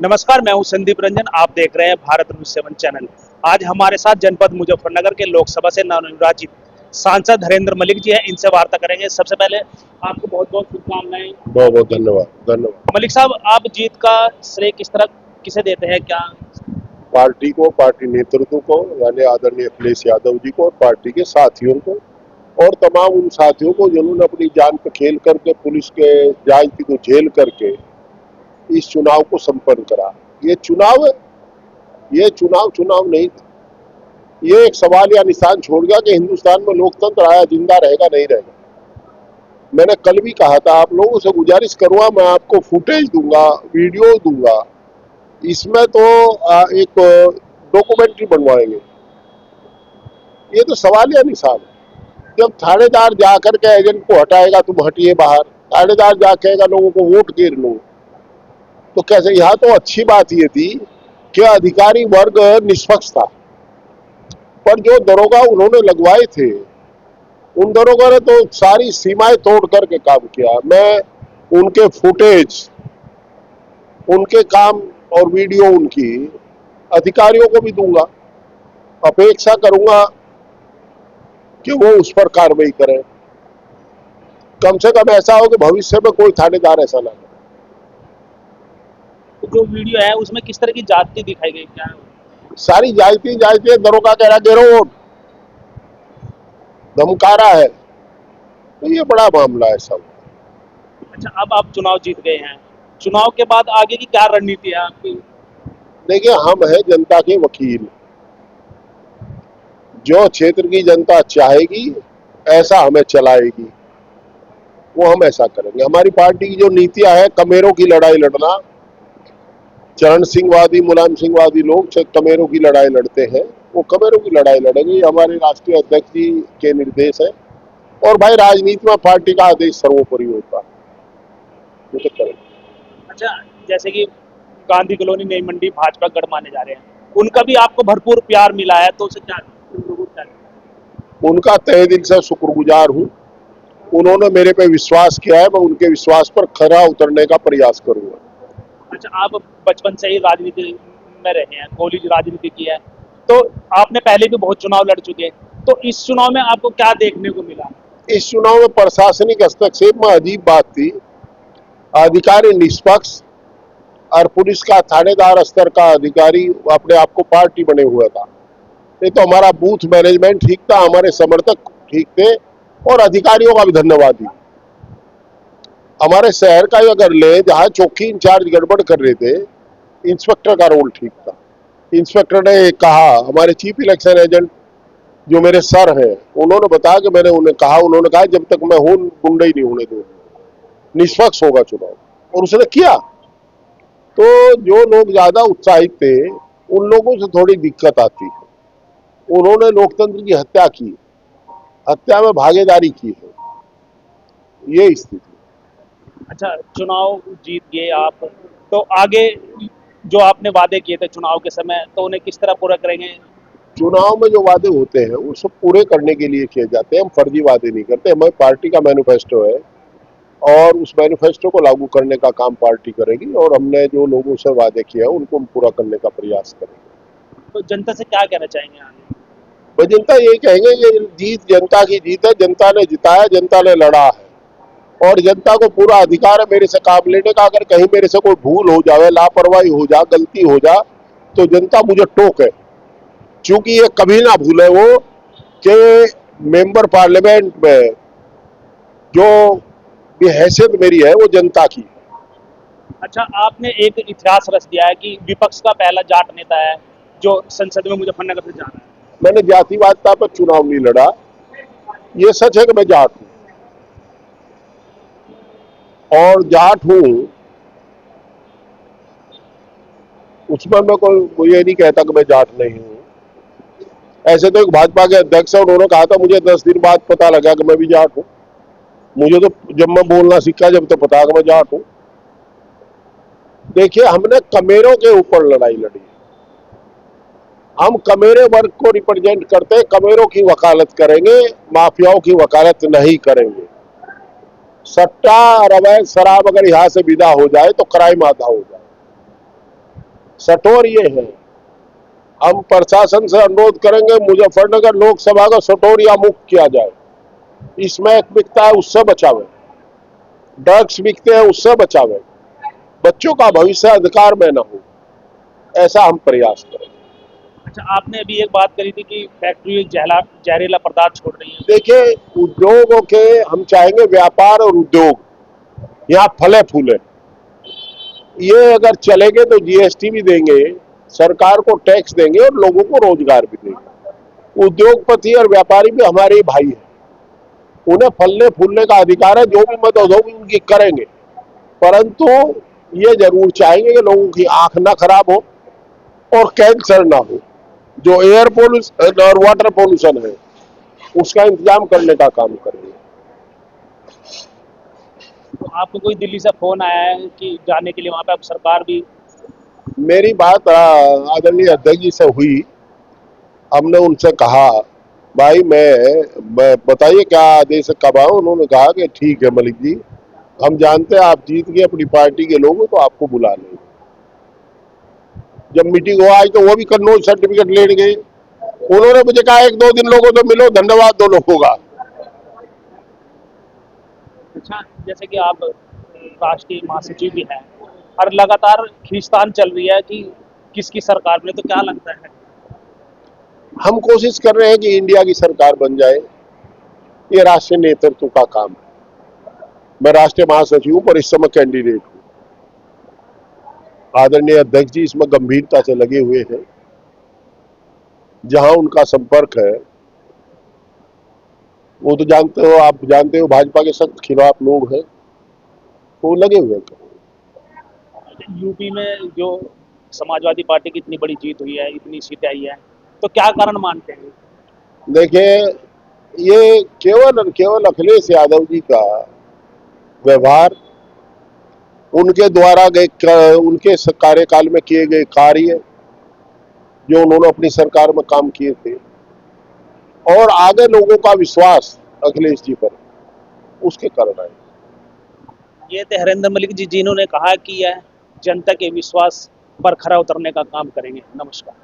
नमस्कार, मैं हूं संदीप रंजन। आप देख रहे हैं भारत न्यूज 7 चैनल। आज हमारे साथ जनपद मुजफ्फरनगर के लोकसभा से नवनिर्वाचित सांसद हरेंद्र मलिक जी हैं। इनसे वार्ता करेंगे। सबसे पहले आपको बहुत बहुत शुभकामनाएं। बहुत बहुत धन्यवाद धन्यवाद। मलिक साहब, आप जीत का श्रेय किस तरह किसे देते हैं? क्या पार्टी को, पार्टी नेतृत्व को, यानी आदरणीय अखिलेश यादव जी को और पार्टी के साथियों को और तमाम उन साथियों को जिन्होंने अपनी जान पे खेल करके पुलिस के जांच को झेल करके इस चुनाव को संपन्न करा। ये चुनाव है, ये चुनाव नहीं था। ये एक सवाल या निशान छोड़ गया कि हिंदुस्तान में लोकतंत्र आया जिंदा रहेगा नहीं रहेगा। मैंने कल भी कहा था, आप लोगों से गुजारिश करूंगा, मैं आपको फुटेज दूंगा, वीडियो दूंगा, इसमें तो एक डॉक्यूमेंट्री बनवाएंगे। ये तो सवाल या निशान है। जब थानेदार जाकर के एजेंट को हटाएगा, तुम हटिए बाहर, थानेदार जा कहेगा लोगों को वोट गिर लो, तो कैसे? यहाँ तो अच्छी बात ये थी कि अधिकारी वर्ग निष्पक्ष था, पर जो दरोगा उन्होंने लगवाए थे उन दरोगा ने तो सारी सीमाएं तोड़ करके काम किया। मैं उनके फुटेज, उनके काम और वीडियो उनकी अधिकारियों को भी दूंगा। अपेक्षा करूंगा कि वो उस पर कार्रवाई करें। कम से कम ऐसा हो कि भविष्य में कोई थानेदार ऐसा ना करे। जो वीडियो है उसमें किस तरह की जाति दिखाई गई? क्या सारी जायती दरोगा कह रहा गिरो, धमका रहा है, तो ये बड़ा मामला है सब। अच्छा, अब आप चुनाव जीत गए हैं। चुनाव के बाद आगे की क्या रणनीति है आपकी? देखिए, हम हैं जनता के वकील। जो क्षेत्र की जनता चाहेगी ऐसा हमें चलाएगी, वो हम ऐसा करेंगे। हमारी पार्टी की जो नीतियां है, कमेरों की लड़ाई लड़ना, चरण सिंहवादी, मुलायम सिंहवादी लोग कमेरों की लड़ाई लड़ते हैं, वो कमेरों की लड़ाई लड़ेंगे। ये हमारे राष्ट्रीय अध्यक्ष जी के निर्देश है। और भाई, राजनीति में पार्टी का आदेश सर्वोपरि होता है, वो तो करेंगे। अच्छा, जैसे कि गांधी कॉलोनी नई मंडी भाजपा गढ़ माने जा रहे हैं, उनका भी आपको भरपूर प्यार मिला है, तो उसे क्या उनका तहे दिल से शुक्रगुजार हूँ। उन्होंने मेरे पे विश्वास किया है, मैं उनके विश्वास पर खरा उतरने का प्रयास करूंगा। अच्छा, आप बचपन से ही राजनीति में रहे हैं, कॉलेज राजनीति की है, तो आपने पहले भी बहुत चुनाव लड़ चुके हैं, तो इस चुनाव में आपको क्या देखने को मिला? इस चुनाव में प्रशासनिक हस्तक्षेप में अजीब बात थी। अधिकारी निष्पक्ष और पुलिस का थानेदार स्तर का अधिकारी अपने आप को पार्टी बने हुआ था। नहीं तो हमारा बूथ मैनेजमेंट ठीक था, हमारे समर्थक ठीक थे, और अधिकारियों का भी धन्यवाद दी। हमारे शहर का ही अगर ले, जहां चौकी इंचार्ज गड़बड़ कर रहे थे, इंस्पेक्टर का रोल ठीक था। इंस्पेक्टर ने कहा, हमारे चीफ इलेक्शन एजेंट जो मेरे सर हैं, उन्होंने बताया कि मैंने उन्हें कहा, उन्होंने कहा जब तक मैं हूं गुंडा ही नहीं होने दूंगा, निष्पक्ष होगा चुनाव, और उसने किया। तो जो लोग ज्यादा उत्साहित थे उन लोगों से थोड़ी दिक्कत आती है। उन्होंने लोकतंत्र की हत्या की, हत्या में भागीदारी की है, ये स्थिति। अच्छा, चुनाव जीत गए आप, तो आगे जो आपने वादे किए थे चुनाव के समय, तो उन्हें किस तरह पूरा करेंगे? चुनाव में जो वादे होते हैं वो सब पूरे करने के लिए किए जाते हैं। हम फर्जी वादे नहीं करते। हमारी पार्टी का मैनिफेस्टो है और उस मैनिफेस्टो को लागू करने का काम पार्टी करेगी, और हमने जो लोगों से वादे किए हैं उनको हम पूरा करने का प्रयास करेंगे। तो जनता से क्या कहना चाहेंगे आगे? वह जनता यही कहेंगे, ये जीत जनता की जीत है, जनता ने जिताया, जनता ने लड़ा है, और जनता को पूरा अधिकार है मेरे से काम लेने का। अगर कहीं मेरे से कोई भूल हो जाए, लापरवाही हो जा, गलती हो जा, तो जनता मुझे टोके। चूंकि ये कभी ना भूले वो कि मेंबर पार्लियामेंट में जो भी हैसियत मेरी है वो जनता की। अच्छा, आपने एक इतिहास रच दिया है कि विपक्ष का पहला जाट नेता है जो संसद में मुजफ्फरनगर से जा रहा है। मैंने जातिवादिता पर चुनाव नहीं लड़ा। ये सच है कि मैं जाट हूं, और जाट हूं उसमें मैं कोई ये नहीं कहता कि मैं जाट नहीं हूं। ऐसे तो एक भाजपा के अध्यक्ष है, उन्होंने कहा था मुझे 10 दिन बाद पता लगा कि मैं भी जाट हूं। मुझे तो जब मैं बोलना सीखा जब तो पता कि मैं जाट हूं। देखिए, हमने कमेरों के ऊपर लड़ाई लड़ी। हम कमेरे वर्ग को रिप्रेजेंट करते हैं, कमेरों की वकालत करेंगे, माफियाओं की वकालत नहीं करेंगे। सट्टा और अवैध शराब अगर यहाँ से विदा हो जाए तो क्राइम आधा हो जाए। सटोर ये है, हम प्रशासन से अनुरोध करेंगे मुजफ्फरनगर लोकसभा का सटोरिया मुक्त किया जाए। स्मैक बिकता है उससे बचावे, ड्रग्स बिकते हैं उससे बचावे, बच्चों का भविष्य अंधकार में न हो, ऐसा हम प्रयास करें। अच्छा, आपने अभी एक बात करी थी कि फैक्ट्री जहरीला पदार्थ छोड़ रही है। देखिए, उद्योगों के हम चाहेंगे व्यापार और उद्योग यहाँ फले फूले, ये अगर चलेंगे तो जीएसटी भी देंगे, सरकार को टैक्स देंगे और लोगों को रोजगार भी देंगे। उद्योगपति और व्यापारी भी हमारे भाई हैं, उन्हें फलने फूलने का अधिकार है, जो भी मदद होगी उनकी करेंगे, परंतु ये जरूर चाहेंगे कि लोगों की आंख ना खराब हो और कैंसर ना हो। जो एयर पोल्यूशन और वाटर पोल्यूशन है उसका इंतजाम करने का काम करेंगे। तो आपको कोई दिल्ली से फोन आया है कि जाने के लिए वहां पे? अब सरकार भी मेरी बात आदरणीय अध्यक्ष जी से हुई, हमने उनसे कहा भाई मैं बताइए क्या आदेश कब आओ। उन्होंने कहा कि ठीक है मलिक जी, हम जानते हैं आप जीत गए, अपनी पार्टी के लोग हो तो आपको बुला लेंगे। जब मीटिंग हो आई तो वो भी कन्नौज सर्टिफिकेट लेने गए, उन्होंने मुझे कहा 1-2 दिन लोगों तो मिलो, धन्यवाद दो लोगों का। अच्छा, जैसे कि आप राष्ट्रीय महासचिव भी हैं और लगातार खींचतान चल रही है कि किसकी सरकार में, तो क्या लगता है? हम कोशिश कर रहे हैं कि इंडिया की सरकार बन जाए, ये राष्ट्रीय नेतृत्व का काम है। मैं राष्ट्रीय महासचिव हूं पर इस समय कैंडिडेट हूं। आदरणीय अध्यक्ष जी इसमें गंभीरता से लगे हुए हैं, जहां उनका संपर्क है वो तो जानते हो, आप जानते हो भाजपा के सख्त खिलाफ लोग हैं, तो वो लगे हुए हैं। यूपी में जो समाजवादी पार्टी की इतनी बड़ी जीत हुई है, इतनी सीटें आई है, तो क्या कारण मानते हैं? देखिए, ये केवल और केवल अखिलेश यादव जी का व्यवहार, उनके द्वारा उनके कार्यकाल में किए गए कार्य जो उन्होंने अपनी सरकार में काम किए थे, और आगे लोगों का विश्वास अखिलेश जी पर, उसके कारण आए। ये थे हरेंद्र मलिक जी, जिन्होंने कहा कि यह जनता के विश्वास पर खरा उतरने का काम करेंगे। नमस्कार।